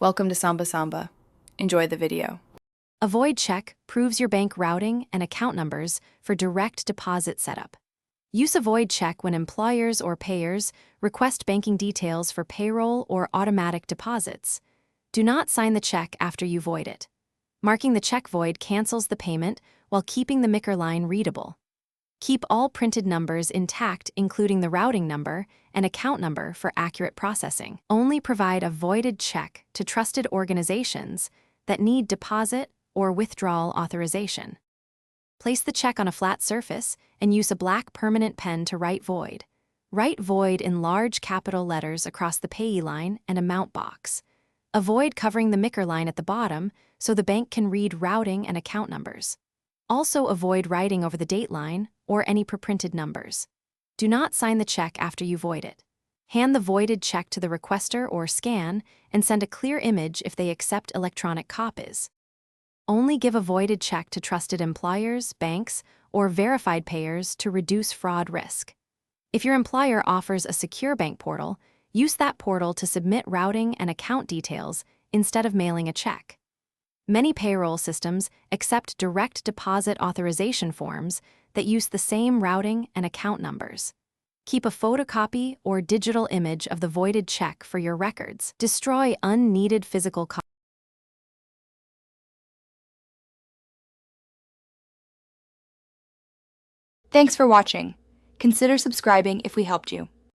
Welcome to Samba Samba. Enjoy the video. A void check proves your bank routing and account numbers for direct deposit setup. Use a void check when employers or payers request banking details for payroll or automatic deposits. Do not sign the check after you void it. Marking the check void cancels the payment while keeping the MICR line readable. Keep all printed numbers intact, including the routing number and account number for accurate processing. Only provide a voided check to trusted organizations that need deposit or withdrawal authorization. Place the check on a flat surface and use a black permanent pen to write void. Write void in large capital letters across the payee line and amount box. Avoid covering the MICR line at the bottom so the bank can read routing and account numbers. Also avoid writing over the date line or any preprinted numbers. Do not sign the check after you void it. Hand the voided check to the requester or scan and send a clear image if they accept electronic copies. Only give a voided check to trusted employers, banks, or verified payers to reduce fraud risk. If your employer offers a secure bank portal, use that portal to submit routing and account details instead of mailing a check. Many payroll systems accept direct deposit authorization forms that use the same routing and account numbers. Keep a photocopy or digital image of the voided check for your records. Destroy unneeded physical copies. Thanks for watching. Consider subscribing if we helped you.